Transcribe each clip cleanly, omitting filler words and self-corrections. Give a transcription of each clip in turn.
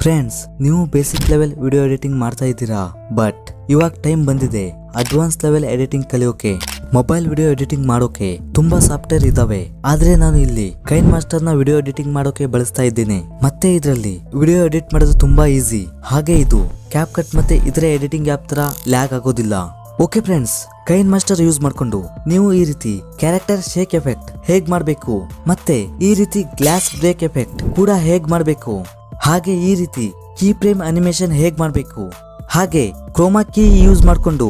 Friends, ನೀವು basic level video editing ಮಾಡ್ತಾ ಇದ್ದೀರಾ, ಬಟ್ ಇವಾಗ ಟೈಮ್ ಬಂದಿದೆ ಅಡ್ವಾನ್ಸ್ ಲೆವೆಲ್ ಎಡಿಟಿಂಗ್ ಕಲಿಯೋಕೆ. ಮೊಬೈಲ್ ವಿಡಿಯೋ ಎಡಿಟಿಂಗ್ ಮಾಡೋಕೆ ತುಂಬಾ ಸಾಫ್ಟ್ವೇರ್ ಇದಾವೆ, ಆದ್ರೆ ನಾನು ಇಲ್ಲಿ ಕೈನ್ ಮಾಸ್ಟರ್ ನ ವಿಡಿಯೋ ಎಡಿಟಿಂಗ್ ಮಾಡೋಕೆ ಬಳಸ್ತಾ ಇದ್ದೀನಿ. ಮತ್ತೆ ಇದರಲ್ಲಿ ವಿಡಿಯೋ ಎಡಿಟ್ ಮಾಡೋದು ತುಂಬಾ ಈಸಿ. ಹಾಗೆ ಇದು ಕ್ಯಾಪ್ ಕಟ್ ಮತ್ತೆ ಇದರ ಎಡಿಟಿಂಗ್ ಆಪ್ ತರ ಲ್ಯಾಗ್ ಆಗೋದಿಲ್ಲ. ಓಕೆ ಫ್ರೆಂಡ್ಸ್, ಕೈನ್ ಮಾಸ್ಟರ್ ಯೂಸ್ ಮಾಡ್ಕೊಂಡು ನೀವು ಈ ರೀತಿ ಕ್ಯಾರೆಕ್ಟರ್ ಶೇಕ್ ಎಫೆಕ್ಟ್ ಹೇಗ್ ಮಾಡ್ಬೇಕು, ಮತ್ತೆ ಈ ರೀತಿ ಗ್ಲಾಸ್ ಬ್ರೇಕ್ ಎಫೆಕ್ಟ್ ಕೂಡ ಹೇಗ್ ಮಾಡ್ಬೇಕು, ಹಾಗೆ ಈ ರೀತಿ ಕೀ ಫ್ರೇಮ್ ಅನಿಮೇಷನ್ ಹೇಗ್ ಮಾಡ್ಬೇಕು, ಹಾಗೆ ಕ್ರೋಮಾ ಕೀ ಯೂಸ್ ಮಾಡ್ಕೊಂಡು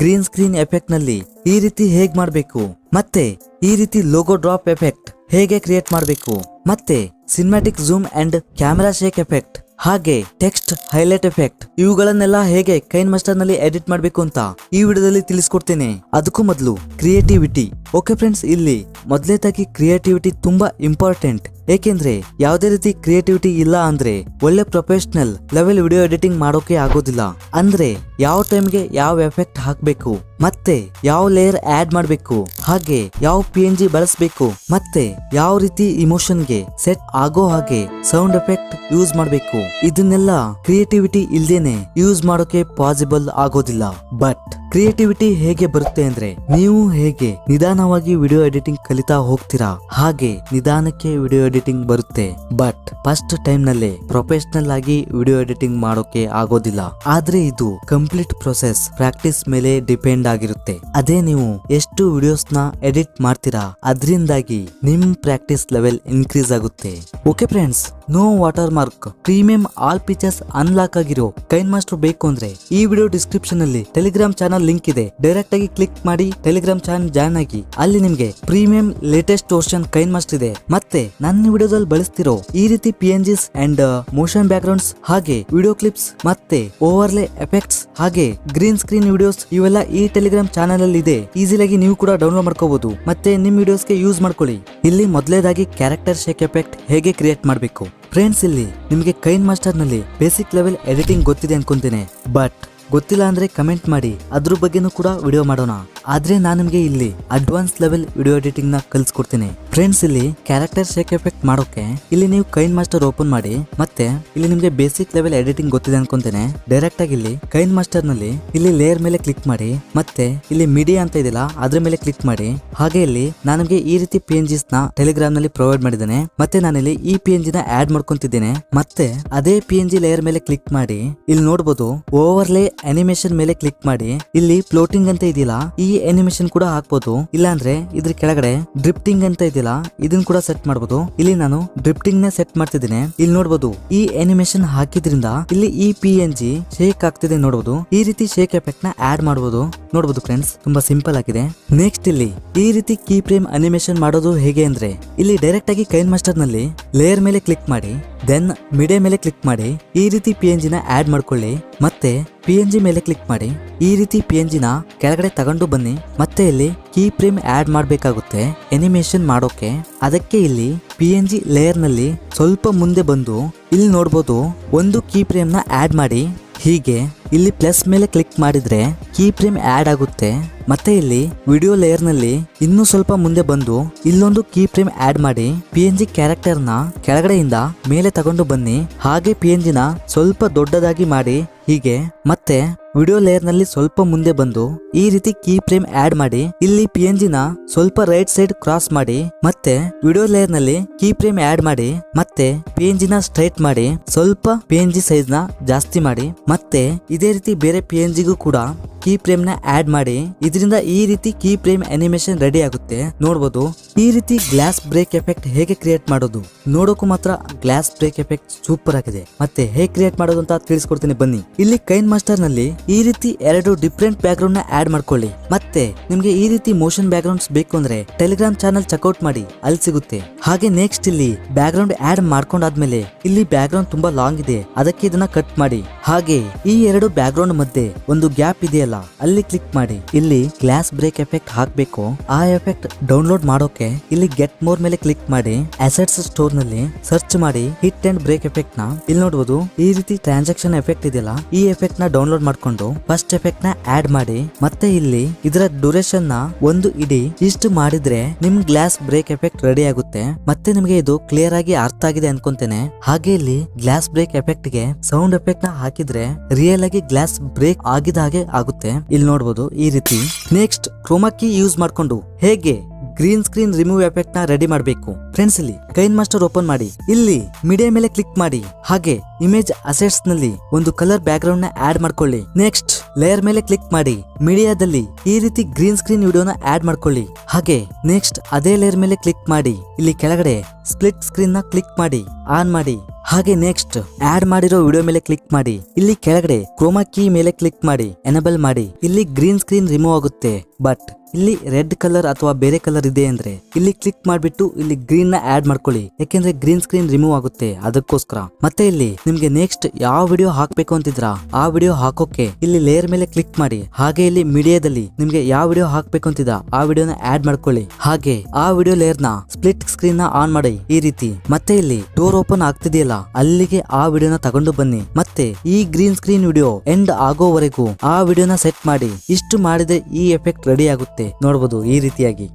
ಗ್ರೀನ್ ಸ್ಕ್ರೀನ್ ಎಫೆಕ್ಟ್ ನಲ್ಲಿ ಈ ರೀತಿ ಹೇಗ್ ಮಾಡ್ಬೇಕು, ಮತ್ತೆ ಈ ರೀತಿ ಲೋಗೋ ಡ್ರಾಪ್ ಎಫೆಕ್ಟ್ ಹೇಗೆ ಕ್ರಿಯೇಟ್ ಮಾಡ್ಬೇಕು, ಮತ್ತೆ cinematic zoom and camera shake effect, ಹಾಗೆ ಟೆಕ್ಸ್ಟ್ ಹೈಲೈಟ್ ಎಫೆಕ್ಟ್ ಇವುಗಳನ್ನೆಲ್ಲ ಹೇಗೆ ಕೈನ್ ಮಾಸ್ಟರ್ ನಲ್ಲಿ ಎಡಿಟ್ ಮಾಡ್ಬೇಕು ಅಂತ ಈ ವಿಡಿಯೋದಲ್ಲಿ ತಿಳಿಸ್ಕೊಡ್ತೇನೆ. ಅದಕ್ಕೂ ಮೊದಲು ಕ್ರಿಯೇಟಿವಿಟಿ. ಓಕೆ ಫ್ರೆಂಡ್ಸ್, ಇಲ್ಲಿ ಮೊದಲೇದಾಗಿ ಕ್ರಿಯೇಟಿವಿಟಿ ತುಂಬಾ ಇಂಪಾರ್ಟೆಂಟ್. ಏಕೆಂದ್ರೆ ಯಾವುದೇ ರೀತಿ ಕ್ರಿಯೇಟಿವಿಟಿ ಇಲ್ಲ ಅಂದ್ರೆ ಒಳ್ಳೆ ಪ್ರೊಫೆಷನಲ್ ಲೆವೆಲ್ ವಿಡಿಯೋ ಎಡಿಟಿಂಗ್ ಮಾಡೋಕೆ ಆಗೋದಿಲ್ಲ. ಅಂದ್ರೆ ಯಾವ ಟೈಮ್ಗೆ ಯಾವ ಎಫೆಕ್ಟ್ ಹಾಕ್ಬೇಕು, ಮತ್ತೆ ಯಾವ ಲೇಯರ್ ಆಡ್ ಮಾಡ್ಬೇಕು, ಹಾಗೆ ಯಾವ PNG ಬಳಸಬೇಕು, ಮತ್ತೆ ಯಾವ ರೀತಿ ಇಮೋಷನ್ಗೆ ಸೆಟ್ ಆಗೋ ಹಾಗೆ ಸೌಂಡ್ ಎಫೆಕ್ಟ್ ಯೂಸ್ ಮಾಡ್ಬೇಕು, ಇದನ್ನೆಲ್ಲ ಕ್ರಿಯೇಟಿವಿಟಿ ಇಲ್ದೇನೆ ಯೂಸ್ ಮಾಡೋಕೆ ಪಾಸಿಬಲ್ ಆಗೋದಿಲ್ಲ. ಬಟ್ ಕ್ರಿಯೇಟಿವಿಟಿ ಹೇಗೆ ಬರುತ್ತೆ ಅಂದ್ರೆ ನೀವು ಹೇಗೆ ನಿಧಾನವಾಗಿ ವಿಡಿಯೋ ಎಡಿಟಿಂಗ್ ಕಲಿತಾ ಹೋಗ್ತೀರಾ ಹಾಗೆ ನಿಧಾನಕ್ಕೆ ವಿಡಿಯೋ ಎಡಿಟಿಂಗ್ ಬರುತ್ತೆ. ಬಟ್ ಫಸ್ಟ್ ಟೈಮ್ ನಲ್ಲೇ ಪ್ರೊಫೆಷನಲ್ ಆಗಿ ವಿಡಿಯೋ ಎಡಿಟಿಂಗ್ ಮಾಡೋಕೆ ಆಗೋದಿಲ್ಲ. ಆದ್ರೆ ಇದು ಕಂಪ್ಲೀಟ್ ಪ್ರೊಸೆಸ್ ಪ್ರಾಕ್ಟೀಸ್ ಮೇಲೆ ಡಿಪೆಂಡ್ ಆಗಿರುತ್ತೆ. ಅದೇ ನೀವು ಎಷ್ಟು ವಿಡಿಯೋಸ್ ನ ಎಡಿಟ್ ಮಾಡ್ತೀರಾ ಅದರಿಂದಾಗಿ ನಿಮ್ ಪ್ರಾಕ್ಟೀಸ್ ಲೆವೆಲ್ ಇನ್ಕ್ರೀಸ್ ಆಗುತ್ತೆ. Okay friends, no watermark premium all features unlock ಆಗಿರೋ ಕೈನ್ ಮಾಸ್ಟರ್ ಬೇಕು ಅಂದ್ರೆ ಈ ವಿಡಿಯೋ ಡಿಸ್ಕ್ರಿಪ್ಷನ್ ಅಲ್ಲಿ ಟೆಲಿಗ್ರಾಮ್ ಚಾನಲ್ ಲಿಂಕ್ ಇದೆ, ಡೈರೆಕ್ಟ್ ಆಗಿ ಕ್ಲಿಕ್ ಮಾಡಿ ಟೆಲಿಗ್ರಾಮ್ ಚಾನಲ್ ಜಾಯ್ನ್ ಆಗಿ. ಅಲ್ಲಿ ನಿಮ್ಗೆ premium latest version KineMaster ಇದೆ. ಮತ್ತೆ ನನ್ನ ವಿಡಿಯೋದಲ್ಲಿ ಬಳಸ್ತಿರೋ ಈ ರೀತಿ PNGs and motion backgrounds, ಹಾಗೆ ವಿಡಿಯೋ ಕ್ಲಿಪ್ಸ್, ಮತ್ತೆ ಓವರ್ಲೇ ಎಫೆಕ್ಟ್ಸ್, ಹಾಗೆ ಗ್ರೀನ್ ಸ್ಕ್ರೀನ್ ವಿಡಿಯೋಸ್ ಇವೆಲ್ಲ ಈ ಟೆಲಿಗ್ರಾಮ್ ಚಾನಲ್ ಅಲ್ಲಿ ಇದೆ. ಈಸಿಯಾಗಿ ನೀವು ಕೂಡ ಡೌನ್ಲೋಡ್ ಮಾಡ್ಕೋಬಹುದು, ಮತ್ತೆ ನಿಮ್ ವಿಡಿಯೋಸ್ಗೆ ಯೂಸ್ ಮಾಡ್ಕೊಳ್ಳಿ. ಇಲ್ಲಿ ಮೊದಲೇದಾಗಿ ಕ್ಯಾರೆಕ್ಟರ್ ಶೇಕ್ ಎಫೆಕ್ಟ್ ಹೇಗೆ ಕ್ರಿಯೇಟ್ ಮಾಡಬೇಕು. ಫ್ರೆಂಡ್ಸ್, ಇಲ್ಲಿ ನಿಮಗೆ ಕೈನ್ ಮಾಸ್ಟರ್ ನಲ್ಲಿ ಬೇಸಿಕ್ ಲೆವೆಲ್ ಎಡಿಟಿಂಗ್ ಗೊತ್ತಿದೆ ಅನ್ಕೊಂತೇನೆ, ಬಟ್ ಗೊತ್ತಿಲ್ಲ ಅಂದ್ರೆ ಕಮೆಂಟ್ ಮಾಡಿ, ಅದ್ರ ಬಗ್ಗೆನೂ ಕೂಡ ವಿಡಿಯೋ ಮಾಡೋಣ. ಆದ್ರೆ ನಾನು ನಿಮ್ಗೆ ಇಲ್ಲಿ ಅಡ್ವಾನ್ಸ್ ಲೆವೆಲ್ ವಿಡಿಯೋ ಎಡಿಟಿಂಗ್ ನ ಕಲಿಸ್ಕೊಡ್ತೀನಿ. ಫ್ರೆಂಡ್ಸ್, ಇಲ್ಲಿ ಕ್ಯಾರೆಕ್ಟರ್ ಶೇಕ್ ಎಫೆಕ್ಟ್ ಮಾಡೋಕೆ ಇಲ್ಲಿ ನೀವು ಕೈನ್ ಮಾಸ್ಟರ್ ಓಪನ್ ಮಾಡಿ, ಮತ್ತೆ ಇಲ್ಲಿ ನಿಮ್ಗೆ ಬೇಸಿಕ್ ಲೆವೆಲ್ ಎಡಿಟಿಂಗ್ ಗೊತ್ತಿದೆ ಅನ್ಕೊಂತೇನೆ. ಡೈರೆಕ್ಟ್ ಆಗಿ ಇಲ್ಲಿ ಕೈನ್ ಮಾಸ್ಟರ್ ನಲ್ಲಿ ಇಲ್ಲಿ ಲೇಯರ್ ಮೇಲೆ ಕ್ಲಿಕ್ ಮಾಡಿ, ಮತ್ತೆ ಇಲ್ಲಿ ಮೀಡಿಯಾ ಅಂತ ಇದೆಯಲ್ಲ ಅದ್ರ ಮೇಲೆ ಕ್ಲಿಕ್ ಮಾಡಿ. ಹಾಗೆ ಇಲ್ಲಿ ನಾನು ನಿಮ್ಗೆ ಈ ರೀತಿ PNGs ನ ಟೆಲಿಗ್ರಾಮ್ ನಲ್ಲಿ ಪ್ರೊವೈಡ್ ಮಾಡಿದ್ದೇನೆ. ಮತ್ತೆ ನಾನಿಲ್ಲಿ ಈ PNG ನ ಆಡ್ ಮಾಡ್ಕೊಂತಿದ್ದೇನೆ. ಮತ್ತೆ ಅದೇ PNG ಲೇಯರ್ ಮೇಲೆ ಕ್ಲಿಕ್ ಮಾಡಿ, ಇಲ್ಲಿ ನೋಡಬಹುದು ಓವರ್ಲೇ ಅನಿಮೇಷನ್ ಮೇಲೆ ಕ್ಲಿಕ್ ಮಾಡಿ, ಇಲ್ಲಿ ಫ್ಲೋಟಿಂಗ್ ಅಂತ ಇದೆಯಲ್ಲ ಈ ಅನಿಮೇಷನ್ ಕೂಡ ಹಾಕ್ಬೋದು. ಇಲ್ಲ ಅಂದ್ರೆ ಇದ್ರ ಕೆಳಗಡೆ ಡ್ರಿಫ್ಟಿಂಗ್ ಅಂತ ಇದೆಯಲ್ಲ ಇದನ್ನ ಕೂಡ ಸೆಟ್ ಮಾಡಬಹುದು. ಇಲ್ಲಿ ನಾನು ಡ್ರಿಫ್ಟಿಂಗ್ ನ ಸೆಟ್ ಮಾಡ್ತಿದ್ದೇನೆ. ಇಲ್ಲಿ ನೋಡಬಹುದು ಈ ಅನಿಮೇಷನ್ ಹಾಕಿದ್ರಿಂದ ಇಲ್ಲಿ ಈ PNG ಶೇಕ್ ಆಗ್ತಿದೆ ನೋಡಬಹುದು. ಈ ರೀತಿ ಶೇಕ್ ಎಫೆಕ್ಟ್ ನ ಆಡ್ ಮಾಡಬಹುದು. ನೋಡಬಹುದು ಫ್ರೆಂಡ್ಸ್, ತುಂಬಾ ಸಿಂಪಲ್ ಆಗಿದೆ. ನೆಕ್ಸ್ಟ್ ಇಲ್ಲಿ ಈ ರೀತಿ ಕೀ ಫ್ರೇಮ್ ಅನಿಮೇಷನ್ ಮಾಡೋದು ಹೇಗೆ ಅಂದ್ರೆ ಇಲ್ಲಿ ಡೈರೆಕ್ಟ್ ಆಗಿ ಕೈನ್ ಮಾಸ್ಟರ್ ನಲ್ಲಿ ಲೇಯರ್ ಮೇಲೆ ಕ್ಲಿಕ್ ಮಾಡಿ, ದೆನ್ ಮೀಡಿಯಾ ಮೇಲೆ ಕ್ಲಿಕ್ ಮಾಡಿ, ಈ ರೀತಿ PNG ನ ಆಡ್ ಮಾಡ್ಕೊಳ್ಳಿ. ಮತ್ತೆ PNG ಮೇಲೆ ಕ್ಲಿಕ್ ಮಾಡಿ, ಈ ರೀತಿ PNG ನ ಕೆಳಗಡೆ ತಗೊಂಡು ಬನ್ನಿ. ಮತ್ತೆ ಇಲ್ಲಿ ಕೀ ಫ್ರೇಮ್ ಆಡ್ ಮಾಡ್ಬೇಕಾಗುತ್ತೆ ಅನಿಮೇಷನ್ ಮಾಡೋಕೆ. ಅದಕ್ಕೆ ಇಲ್ಲಿ PNG ಲೇಯರ್ ನಲ್ಲಿ ಸ್ವಲ್ಪ ಮುಂದೆ ಬಂದು ಇಲ್ಲಿ ನೋಡ್ಬೋದು ಒಂದು ಕೀ ಫ್ರೇಮ್ ನ ಆಡ್ ಮಾಡಿ. ಹೀಗೆ ಇಲ್ಲಿ ಪ್ಲಸ್ ಮೇಲೆ ಕ್ಲಿಕ್ ಮಾಡಿದ್ರೆ ಕೀ ಫ್ರೇಮ್ ಆಡ್ ಆಗುತ್ತೆ. ಮತ್ತೆ ಇಲ್ಲಿ ವಿಡಿಯೋ ಲೇಯರ್ ನಲ್ಲಿ ಇನ್ನೂ ಸ್ವಲ್ಪ ಮುಂದೆ ಬಂದು ಇಲ್ಲೊಂದು ಕೀ ಫ್ರೇಮ್ ಆಡ್ ಮಾಡಿ PNG ಕ್ಯಾರೆಕ್ಟರ್ ನ ಕೆಳಗಡೆಯಿಂದ ಮೇಲೆ ತಗೊಂಡು ಬನ್ನಿ. ಹಾಗೆ PNG ನ ಸ್ವಲ್ಪ ದೊಡ್ಡದಾಗಿ ಮಾಡಿ. ಹೀಗೆ ಮತ್ತೆ ವಿಡಿಯೋ ಲೇಯರ್ ನಲ್ಲಿ ಸ್ವಲ್ಪ ಮುಂದೆ ಬಂದು ಈ ರೀತಿ ಕೀ ಫ್ರೇಮ್ ಆಡ್ ಮಾಡಿ. ಇಲ್ಲಿ PNG ನ ಸ್ವಲ್ಪ ರೈಟ್ ಸೈಡ್ ಕ್ರಾಸ್ ಮಾಡಿ, ಮತ್ತೆ ವಿಡಿಯೋ ಲೇಯರ್ ನಲ್ಲಿ ಕೀ ಫ್ರೇಮ್ ಆಡ್ ಮಾಡಿ. ಮತ್ತೆ PNG ನ ಸ್ಟ್ರೈಟ್ ಮಾಡಿ, ಸ್ವಲ್ಪ PNG ಸೈಜ್ ನ ಜಾಸ್ತಿ ಮಾಡಿ. ಮತ್ತೆ ಇದೇ ರೀತಿ ಬೇರೆ PNG ಗೂ ಕೂಡ ಕೀ ಫ್ರೇಮ್ ನ ಆಡ್ ಮಾಡಿ. ಇದರಿಂದ ಈ ರೀತಿ ಕೀ ಫ್ರೇಮ್ ಅನಿಮೇಷನ್ ರೆಡಿ ಆಗುತ್ತೆ. ನೋಡಬಹುದು ಈ ರೀತಿ ಗ್ಲಾಸ್ ಬ್ರೇಕ್ ಎಫೆಕ್ಟ್ ಹೇಗೆ ಕ್ರಿಯೇಟ್ ಮಾಡೋದು. ನೋಡೋಕು ಮಾತ್ರ ಗ್ಲಾಸ್ ಬ್ರೇಕ್ ಎಫೆಕ್ಟ್ ಸೂಪರ್ ಆಗಿದೆ. ಮತ್ತೆ ಹೇಗೆ ಕ್ರಿಯೇಟ್ ಮಾಡೋದು ಅಂತ ತಿಳಿಸ್ಕೊಡ್ತೀನಿ ಬನ್ನಿ. ಇಲ್ಲಿ ಕೈನ್ ಮಾಸ್ಟರ್ ನಲ್ಲಿ ಈ ರೀತಿ ಎರಡು ಡಿಫ್ರೆಂಟ್ ಬ್ಯಾಕ್ ಗ್ರೌಂಡ್ ನ ಆಡ್ ಮಾಡ್ಕೊಳ್ಳಿ. ಮತ್ತೆ ನಿಮ್ಗೆ ಈ ರೀತಿ ಮೋಷನ್ ಬ್ಯಾಕ್ ಗ್ರೌಂಡ್ಸ್ ಬೇಕು ಅಂದ್ರೆ ಟೆಲಿಗ್ರಾಮ್ ಚಾನಲ್ ಚೆಕ್ಔಟ್ ಮಾಡಿ, ಅಲ್ಲಿ ಸಿಗುತ್ತೆ. ಹಾಗೆ ನೆಕ್ಸ್ಟ್ ಇಲ್ಲಿ ಬ್ಯಾಕ್ ಗ್ರೌಂಡ್ ಆಡ್ ಮಾಡ್ಕೊಂಡಾದ್ಮೇಲೆ ಇಲ್ಲಿ ಬ್ಯಾಕ್ ಗ್ರೌಂಡ್ ತುಂಬಾ ಲಾಂಗ್ ಇದೆ, ಅದಕ್ಕೆ ಇದನ್ನ ಕಟ್ ಮಾಡಿ. ಹಾಗೆ ಈ ಎರಡು ಬ್ಯಾಕ್ ಗ್ರೌಂಡ್ ಮಧ್ಯೆ ಒಂದು ಗ್ಯಾಪ್ ಇದೆಯಲ್ಲ ಅಲ್ಲಿ ಕ್ಲಿಕ್ ಮಾಡಿ. ಇಲ್ಲಿ ಗ್ಲಾಸ್ ಬ್ರೇಕ್ ಎಫೆಕ್ಟ್ ಹಾಕ್ಬೇಕು. ಆ ಎಫೆಕ್ಟ್ ಡೌನ್ಲೋಡ್ ಮಾಡೋಕೆ ಇಲ್ಲಿ ಗೆಟ್ ಮೋರ್ ಮೇಲೆ ಕ್ಲಿಕ್ ಮಾಡಿ. ಅಸೆಟ್ಸ್ ಸ್ಟೋರ್ ನಲ್ಲಿ ಸರ್ಚ್ ಮಾಡಿ ಹಿಟ್ ಅಂಡ್ ಬ್ರೇಕ್ ಎಫೆಕ್ಟ್ ನ ಇಲ್ಲಿ ನೋಡಬಹುದು. ಈ ರೀತಿ ಟ್ರಾನ್ಸಾಕ್ಷನ್ ಎಫೆಕ್ಟ್ ಇದೆಯಲ್ಲ ಈ ಎಫೆಕ್ಟ್ ನ ಡೌನ್ಲೋಡ್ ಮಾಡ್ಕೊಂಡು ಫಸ್ಟ್ ಎಫೆಕ್ಟ್ ನ ಆಡ್ ಮಾಡಿ ಮತ್ತೆ ಇಲ್ಲಿ ಇದರ ಡ್ಯೂರೇಷನ್ ನ ಒಂದು ಇಡೀ ಇಷ್ಟು ಮಾಡಿದ್ರೆ ನಿಮ್ ಗ್ಲಾಸ್ ಬ್ರೇಕ್ ಎಫೆಕ್ಟ್ ರೆಡಿ ಆಗುತ್ತೆ. ಮತ್ತೆ ನಿಮ್ಗೆ ಇದು ಕ್ಲಿಯರ್ ಆಗಿ ಅರ್ಥ ಆಗಿದೆ ಅನ್ಕೊಂತೇನೆ. ಹಾಗೆ ಇಲ್ಲಿ ಗ್ಲಾಸ್ ಬ್ರೇಕ್ ಎಫೆಕ್ಟ್ ಗೆ ಸೌಂಡ್ ಎಫೆಕ್ಟ್ ನ ಹಾಕಿದ್ರೆ ರಿಯಲ್ ಆಗಿ ಗ್ಲಾಸ್ ಬ್ರೇಕ್ ಆಗಿದ ಹಾಗೆ ಆಗುತ್ತೆ. ಇಲ್ಲಿ ನೋಡಬಹುದು ಈ ರೀತಿ. ನೆಕ್ಸ್ಟ್ ಕ್ರೋಮಾ ಕೀ ಯೂಸ್ ಮಾಡ್ಕೊಂಡು ಹೇಗೆ ಗ್ರೀನ್ ಸ್ಕ್ರೀನ್ ರಿಮೂವ್ ಎಫೆಕ್ಟ್ ನ ರೆಡಿ ಮಾಡಬೇಕು ಫ್ರೆಂಡ್ಸ್. ಇಲ್ಲಿ ಕೈನ್ ಮಾಸ್ಟರ್ ಓಪನ್ ಮಾಡಿ, ಇಲ್ಲಿ ಮೀಡಿಯಾ ಮೇಲೆ ಕ್ಲಿಕ್ ಮಾಡಿ, ಹಾಗೆ ಇಮೇಜ್ ಅಸೆಟ್ಸ್ ನಲ್ಲಿ ಒಂದು ಕಲರ್ ಬ್ಯಾಕ್ ಗ್ರೌಂಡ್ ನ ಆಡ್ ಮಾಡ್ಕೊಳ್ಳಿ. ನೆಕ್ಸ್ಟ್ ಲೇಯರ್ ಮೇಲೆ ಕ್ಲಿಕ್ ಮಾಡಿ, ಮೀಡಿಯಾದಲ್ಲಿ ಈ ರೀತಿ ಗ್ರೀನ್ ಸ್ಕ್ರೀನ್ ವಿಡಿಯೋನ ಆಡ್ ಮಾಡ್ಕೊಳ್ಳಿ. ಹಾಗೆ ನೆಕ್ಸ್ಟ್ ಅದೇ ಲೇಯರ್ ಮೇಲೆ ಕ್ಲಿಕ್ ಮಾಡಿ, ಇಲ್ಲಿ ಕೆಳಗಡೆ ಸ್ಪ್ಲಿಟ್ ಸ್ಕ್ರೀನ್ ನ ಕ್ಲಿಕ್ ಮಾಡಿ ಆನ್ ಮಾಡಿ. ಹಾಗೆ ನೆಕ್ಸ್ಟ್ ಆಡ್ ಮಾಡಿರೋ ವಿಡಿಯೋ ಮೇಲೆ ಕ್ಲಿಕ್ ಮಾಡಿ, ಇಲ್ಲಿ ಕೆಳಗಡೆ ಕ್ರೋಮಾ ಕೀ ಮೇಲೆ ಕ್ಲಿಕ್ ಮಾಡಿ ಎನೇಬಲ್ ಮಾಡಿ. ಇಲ್ಲಿ ಗ್ರೀನ್ ಸ್ಕ್ರೀನ್ ರಿಮೂವ್ ಆಗುತ್ತೆ. ಬಟ್ ಇಲ್ಲಿ ರೆಡ್ ಕಲರ್ ಅಥವಾ ಬೇರೆ ಕಲರ್ ಇದೆ ಅಂದ್ರೆ ಇಲ್ಲಿ ಕ್ಲಿಕ್ ಮಾಡ್ಬಿಟ್ಟು ಇಲ್ಲಿ ಗ್ರೀನ್ ನ ಆಡ್ ಮಾಡ್ಕೊಳ್ಳಿ, ಯಾಕೆಂದ್ರೆ ಗ್ರೀನ್ ಸ್ಕ್ರೀನ್ ರಿಮೂವ್ ಆಗುತ್ತೆ ಅದಕ್ಕೋಸ್ಕರ. ಮತ್ತೆ ಇಲ್ಲಿ ನಿಮ್ಗೆ ನೆಕ್ಸ್ಟ್ ಯಾವ ವಿಡಿಯೋ ಹಾಕ್ಬೇಕು ಅಂತಿದ್ರ ಆ ವಿಡಿಯೋ ಹಾಕೋಕೆ ಇಲ್ಲಿ ಲೇಯರ್ ಮೇಲೆ ಕ್ಲಿಕ್ ಮಾಡಿ. ಹಾಗೆ ಇಲ್ಲಿ ಮೀಡಿಯಾದಲ್ಲಿ ನಿಮ್ಗೆ ಯಾವ ವಿಡಿಯೋ ಹಾಕ್ಬೇಕು ಅಂತಿದ್ರ ಆ ವಿಡಿಯೋನ ಆಡ್ ಮಾಡ್ಕೊಳ್ಳಿ. ಹಾಗೆ ಆ ವಿಡಿಯೋ ಲೇಯರ್ ನ ಸ್ಪ್ಲಿಟ್ ಸ್ಕ್ರೀನ್ ನ ಆನ್ ಮಾಡಿ ಈ ರೀತಿ. ಮತ್ತೆ ಇಲ್ಲಿ ಡೋರ್ ಓಪನ್ ಆಗ್ತಿದೆಯಲ್ಲ ಅಲ್ಲಿಗೆ ಆ ವಿಡಿಯೋನ ತಗೊಂಡು ಬನ್ನಿ. ಮತ್ತೆ ಈ ಗ್ರೀನ್ ಸ್ಕ್ರೀನ್ ವಿಡಿಯೋ ಎಂಡ್ ಆಗೋವರೆಗೂ ಆ ವಿಡಿಯೋನ ಸೆಟ್ ಮಾಡಿ. ಇಷ್ಟು ಮಾಡಿದ್ರೆ ಈ ಎಫೆಕ್ಟ್ ರೆಡಿ ಆಗುತ್ತೆ. ನೋಡಬಹುದು ಈ ರೀತಿಯಾಗಿ.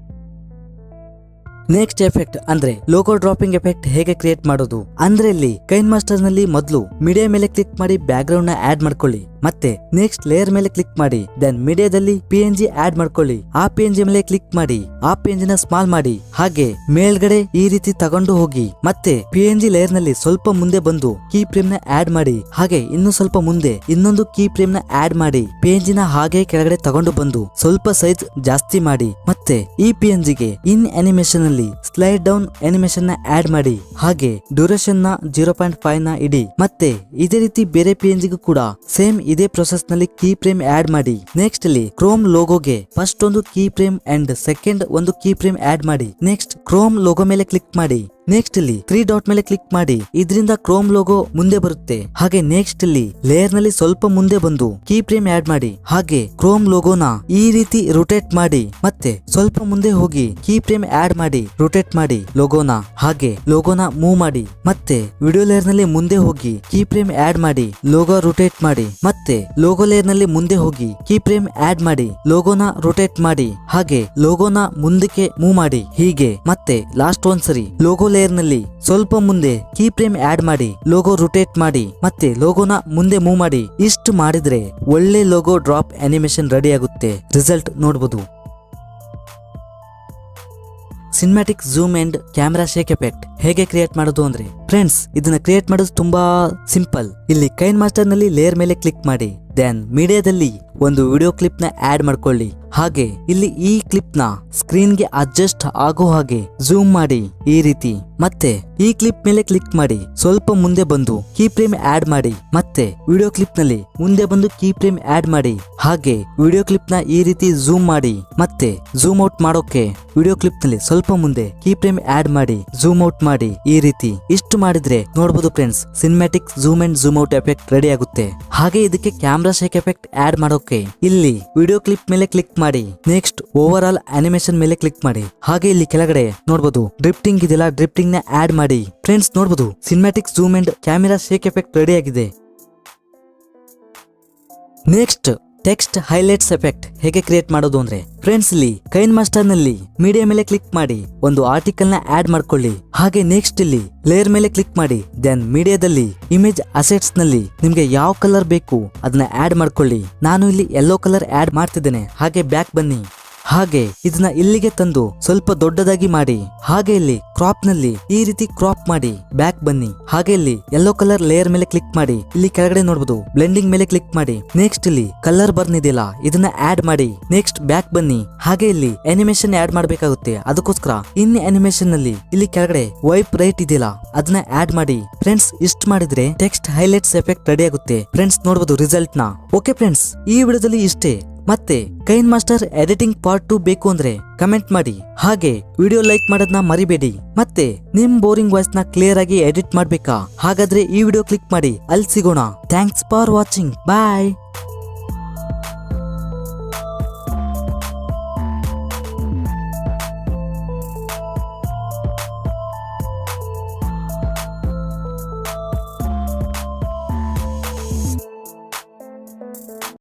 ನೆಕ್ಸ್ಟ್ ಎಫೆಕ್ಟ್ ಅಂದ್ರೆ ಲೋಗೋ ಡ್ರಾಪಿಂಗ್ ಎಫೆಕ್ಟ್ ಹೇಗೆ ಕ್ರಿಯೇಟ್ ಮಾಡೋದು ಅಂದ್ರೆ ಇಲ್ಲಿ ಕೈನ್ ಮಾಸ್ಟರ್ ನಲ್ಲಿ ಮೊದಲು ಮೀಡಿಯಾ ಮೇಲೆ ಕ್ಲಿಕ್ ಮಾಡಿ ಬ್ಯಾಕ್ ಗ್ರೌಂಡ್ ನ ಆಡ್ ಮಾಡ್ಕೊಳ್ಳಿ. ಮತ್ತೆ ನೆಕ್ಸ್ಟ್ ಲೇಯರ್ ಮೇಲೆ ಕ್ಲಿಕ್ ಮಾಡಿ, ದೆನ್ ಮೀಡಿಯಾದಲ್ಲಿ PNG ಆಡ್ ಮಾಡ್ಕೊಳ್ಳಿ. ಆ PNG ಮೇಲೆ ಕ್ಲಿಕ್ ಮಾಡಿ, ಆ PNG ನ ಸ್ಮಾಲ್ ಮಾಡಿ, ಹಾಗೆ ಮೇಲ್ಗಡೆ ಈ ರೀತಿ ತಗೊಂಡು ಹೋಗಿ. ಮತ್ತೆ PNG ಲೇಯರ್ ನಲ್ಲಿ ಸ್ವಲ್ಪ ಮುಂದೆ ಬಂದು ಕೀ ಫ್ರೇಮ್ ನ ಆಡ್ ಮಾಡಿ. ಹಾಗೆ ಇನ್ನು ಸ್ವಲ್ಪ ಮುಂದೆ ಇನ್ನೊಂದು ಕೀ ಫ್ರೇಮ್ ನ ಆಡ್ ಮಾಡಿ PNG ನ ಹಾಗೆ ಕೆಳಗಡೆ ತಗೊಂಡು ಬಂದು ಸ್ವಲ್ಪ ಸೈಜ್ ಜಾಸ್ತಿ ಮಾಡಿ. ಮತ್ತೆ ಈ PNG ಗೆ ಇನ್ ಅನಿಮೇಷನ್ ನಲ್ಲಿ ಸ್ಲೈಡ್ ಡೌನ್ ಅನಿಮೇಷನ್ ನ ಆಡ್ ಮಾಡಿ. ಹಾಗೆ ಡ್ಯೂರೇಷನ್ ನ 0.5 ನ ಇಡಿ. ಮತ್ತೆ ಇದೇ ರೀತಿ ಬೇರೆ PNG ಗೂ ಕೂಡ ಸೇಮ್ ಇದೇ ಪ್ರೊಸೆಸ್ ನಲ್ಲಿ ಕೀ ಫ್ರೇಮ್ ಆಡ್ ಮಾಡಿ. ನೆಕ್ಸ್ಟ್ ಇಲ್ಲಿ ಕ್ರೋಮ್ ಲೋಗೋಗೆ ಫಸ್ಟ್ ಒಂದು ಕೀ ಫ್ರೇಮ್ ಅಂಡ್ ಸೆಕೆಂಡ್ ಒಂದು ಕೀ ಫ್ರೇಮ್ ಆಡ್ ಮಾಡಿ. ನೆಕ್ಸ್ಟ್ ಕ್ರೋಮ್ ಲೋಗೋ ಮೇಲೆ ಕ್ಲಿಕ್ ಮಾಡಿ. ನೆಕ್ಸ್ಟ್ ಇಲ್ಲಿ 3 ಡಾಟ್ ಮೇಲೆ ಕ್ಲಿಕ್ ಮಾಡಿ, ಇದರಿಂದ ಕ್ರೋಮ್ ಲೋಗೋ ಮುಂದೆ ಬರುತ್ತೆ. ಹಾಗೆ ನೆಕ್ಸ್ಟ್ ಇಲ್ಲಿ ಲೇಯರ್ ನಲ್ಲಿ ಸ್ವಲ್ಪ ಮುಂದೆ ಬಂದು ಕೀ ಫ್ರೇಮ್ ಆಡ್ ಮಾಡಿ. ಹಾಗೆ ಕ್ರೋಮ್ ಲೋಗೋನ ಈ ರೀತಿ ರೊಟೇಟ್ ಮಾಡಿ. ಮತ್ತೆ ಸ್ವಲ್ಪ ಮುಂದೆ ಹೋಗಿ ಕೀ ಫ್ರೇಮ್ ಆಡ್ ಮಾಡಿ, ರೊಟೇಟ್ ಮಾಡಿ ಲೋಗೋನ. ಹಾಗೆ ಲೋಗೋನ ಮೂವ್ ಮಾಡಿ. ಮತ್ತೆ ವಿಡಿಯೋ ಲೇಯರ್ ನಲ್ಲಿ ಮುಂದೆ ಹೋಗಿ ಕೀ ಫ್ರೇಮ್ ಆಡ್ ಮಾಡಿ, ಲೋಗೋ ರೊಟೇಟ್ ಮಾಡಿ. ಮತ್ತೆ ಲೋಗೋ ಲೇಯರ್ ನಲ್ಲಿ ಮುಂದೆ ಹೋಗಿ ಕೀ ಫ್ರೇಮ್ ಆಡ್ ಮಾಡಿ, ಲೋಗೋನ ರೊಟೇಟ್ ಮಾಡಿ. ಹಾಗೆ ಲೋಗೋನ ಮುಂದಕ್ಕೆ ಮೂವ್ ಮಾಡಿ. ಹೀಗೆ ಮತ್ತೆ ಲಾಸ್ಟ್ ಒಂದ್ಸರಿ ಲೋಗೋ ಲೇಯರ್ ನಲ್ಲಿ ಸ್ವಲ್ಪ ಮುಂದೆ ಕೀ ಫ್ರೇಮ್ ಆಡ್ ಮಾಡಿ, ಲೋಗೋ ರೊಟೇಟ್ ಮಾಡಿ, ಮತ್ತೆ ಲೋಗೋನ ಮುಂದೆ ಮೂವ್ ಮಾಡಿ. ಇಷ್ಟು ಮಾಡಿದ್ರೆ ಒಳ್ಳೆ ಲೋಗೋ ಡ್ರಾಪ್ ಅನಿಮೇಷನ್ ರೆಡಿ ಆಗುತ್ತೆ. ರಿಸಲ್ಟ್ ನೋಡಬಹುದು. Cinematic zoom and camera shake effect ಹೇಗೆ ಕ್ರಿಯೇಟ್ ಮಾಡೋದು ಅಂದ್ರೆ ಫ್ರೆಂಡ್ಸ್, ಇದನ್ನ ಕ್ರಿಯೇಟ್ ಮಾಡೋದು ತುಂಬಾ ಸಿಂಪಲ್. ಇಲ್ಲಿ ಕೈನ್ ಮಾಸ್ಟರ್ ನಲ್ಲಿ ಲೇಯರ್ ಮೇಲೆ ಕ್ಲಿಕ್ ಮಾಡಿ, ದೆನ್ ಮೀಡಿಯಾದಲ್ಲಿ ಒಂದು ವಿಡಿಯೋ ಕ್ಲಿಪ್ ನ ಆಡ್ ಮಾಡ್ಕೊಳ್ಳಿ. ಹಾಗೆ ಇಲ್ಲಿ ಈ ಕ್ಲಿಪ್ ನ ಸ್ಕ್ರೀನ್ ಗೆ ಅಡ್ಜಸ್ಟ್ ಆಗೋ ಹಾಗೆ ಝೂಮ್ ಮಾಡಿ ಈ ರೀತಿ. ಮತ್ತೆ ಈ ಕ್ಲಿಪ್ ಮೇಲೆ ಕ್ಲಿಕ್ ಮಾಡಿ, ಸ್ವಲ್ಪ ಮುಂದೆ ಬಂದು ಕೀ ಫ್ರೇಮ್ ಆಡ್ ಮಾಡಿ. ಮತ್ತೆ ವಿಡಿಯೋ ಕ್ಲಿಪ್ ನಲ್ಲಿ ಮುಂದೆ ಬಂದು ಕೀ ಫ್ರೇಮ್ ಆಡ್ ಮಾಡಿ. ಹಾಗೆ ವಿಡಿಯೋ ಕ್ಲಿಪ್ ನ ಈ ರೀತಿ ಝೂಮ್ ಮಾಡಿ. ಮತ್ತೆ ಝೂಮ್ ಔಟ್ ಮಾಡೋಕೆ ವಿಡಿಯೋ ಕ್ಲಿಪ್ ನಲ್ಲಿ ಸ್ವಲ್ಪ ಮುಂದೆ ಕೀ ಫ್ರೇಮ್ ಆಡ್ ಮಾಡಿ, ಝೂಮ್ ಔಟ್ ಮಾಡಿ ಈ ರೀತಿ. ಇಷ್ಟು ಮಾಡಿದ್ರೆ ನೋಡಬಹುದು friends, cinematic zoom and zoom out effect ready ಆಗುತ್ತೆ. ಹಾಗೆ ಇದಕ್ಕೆ ಕ್ಯಾಮ್ರಾ ಶೇಕ್ ಎಫೆಕ್ಟ್ ಆಡ್ ಮಾಡೋಕೆ ಇಲ್ಲಿ ವಿಡಿಯೋ ಕ್ಲಿಪ್ ಮೇಲೆ ಕ್ಲಿಕ್ ಮಾಡಿ. ನೆಕ್ಸ್ಟ್ ಓವರ್ ಆಲ್ ಅನಿಮೇಷನ್ ಮೇಲೆ ಕ್ಲಿಕ್ ಮಾಡಿ. ಹಾಗೆ ಇಲ್ಲಿ ಕೆಳಗಡೆ ನೋಡಬಹುದು ಡ್ರಿಫ್ಟಿಂಗ್ ಇದೆಲ್ಲ, ಡ್ರಿಫ್ಟಿಂಗ್ ನ ಆಡ್ ಮಾಡಿ. ಫ್ರೆಂಡ್ಸ್ ನೋಡಬಹುದು cinematic zoom and camera shake effect ready ಆಗಿದೆ. ನೆಕ್ಸ್ಟ್ ಟೆಕ್ಸ್ಟ್ ಹೈಲೈಟ್ಸ್ ಎಫೆಕ್ಟ್ ಹೇಗೆ ಕ್ರಿಯೇಟ್ ಮಾಡೋದು ಅಂದ್ರೆ ಫ್ರೆಂಡ್ಸ್, ಇಲ್ಲಿ ಕೈನ್ ಮಾಸ್ಟರ್ ನಲ್ಲಿ ಮೀಡಿಯಾ ಮೇಲೆ ಕ್ಲಿಕ್ ಮಾಡಿ ಒಂದು ಆರ್ಟಿಕಲ್ ನ ಆಡ್ ಮಾಡ್ಕೊಳ್ಳಿ. ಹಾಗೆ ನೆಕ್ಸ್ಟ್ ಇಲ್ಲಿ ಲೇಯರ್ ಮೇಲೆ ಕ್ಲಿಕ್ ಮಾಡಿ, ದೆನ್ ಮೀಡಿಯಾದಲ್ಲಿ ಇಮೇಜ್ ಅಸೆಟ್ಸ್ ನಲ್ಲಿ ನಿಮ್ಗೆ ಯಾವ ಕಲರ್ ಬೇಕು ಅದನ್ನ ಆಡ್ ಮಾಡ್ಕೊಳ್ಳಿ. ನಾನು ಇಲ್ಲಿ ಯೆಲ್ಲೋ ಕಲರ್ ಆಡ್ ಮಾಡ್ತಿದ್ದೇನೆ. ಹಾಗೆ ಬ್ಯಾಕ್ ಬನ್ನಿ. ಹಾಗೆ ಇದನ್ನ ಇಲ್ಲಿಗೆ ತಂದು ಸ್ವಲ್ಪ ದೊಡ್ಡದಾಗಿ ಮಾಡಿ. ಹಾಗೆ ಇಲ್ಲಿ ಕ್ರಾಪ್ ನಲ್ಲಿ ಈ ರೀತಿ ಕ್ರಾಪ್ ಮಾಡಿ ಬ್ಯಾಕ್ ಬನ್ನಿ. ಹಾಗೆ ಇಲ್ಲಿ ಯೆಲ್ಲೋ ಕಲರ್ ಲೇಯರ್ ಮೇಲೆ ಕ್ಲಿಕ್ ಮಾಡಿ, ಇಲ್ಲಿ ಕೆಳಗಡೆ ನೋಡಬಹುದು ಬ್ಲೆಂಡಿಂಗ್ ಮೇಲೆ ಕ್ಲಿಕ್ ಮಾಡಿ. ನೆಕ್ಸ್ಟ್ ಇಲ್ಲಿ ಕಲರ್ ಬರ್ನ್ ಇದೆಯಲ್ಲ ಇದನ್ನ ಆಡ್ ಮಾಡಿ. ನೆಕ್ಸ್ಟ್ ಬ್ಯಾಕ್ ಬನ್ನಿ. ಹಾಗೆ ಇಲ್ಲಿ ಅನಿಮೇಷನ್ ಆಡ್ ಮಾಡ್ಬೇಕಾಗುತ್ತೆ. ಅದಕ್ಕೋಸ್ಕರ ಇನ್ ಅನಿಮೇಷನ್ ನಲ್ಲಿ ಇಲ್ಲಿ ಕೆಳಗಡೆ ವೈಪ್ ರೈಟ್ ಇದೆಯಲ್ಲ ಅದನ್ನ ಆಡ್ ಮಾಡಿ. ಫ್ರೆಂಡ್ಸ್ ಇಷ್ಟು ಮಾಡಿದ್ರೆ ಟೆಕ್ಸ್ಟ್ ಹೈಲೈಟ್ಸ್ ಎಫೆಕ್ಟ್ ರೆಡಿ ಆಗುತ್ತೆ. ಫ್ರೆಂಡ್ಸ್ ನೋಡಬಹುದು ರಿಸಲ್ಟ್ ನ. ಓಕೆ ಫ್ರೆಂಡ್ಸ್, ಈ ವಿಡಿಯೋದಲ್ಲಿ ಇಷ್ಟೇ. ಮತ್ತೆ ಕೈನ್ ಮಾಸ್ಟರ್ ಎಡಿಟಿಂಗ್ ಪಾರ್ಟ್ 2 ಬೇಕು ಅಂದ್ರೆ ಕಮೆಂಟ್ ಮಾಡಿ. ಹಾಗೆ ವಿಡಿಯೋ ಲೈಕ್ ಮಾಡೋದನ್ನ ಮರಿಬೇಡಿ. ಮತ್ತೆ ನಿಮ್ ಬೋರಿಂಗ್ ವಾಯ್ಸ್ ನ ಕ್ಲಿಯರ್ ಆಗಿ ಎಡಿಟ್ ಮಾಡ್ಬೇಕಾ? ಹಾಗಾದ್ರೆ ಈ ವಿಡಿಯೋ ಕ್ಲಿಕ್ ಮಾಡಿ, ಅಲ್ಲಿ ಸಿಗೋಣ. Thanks for watching. ಬಾಯ್.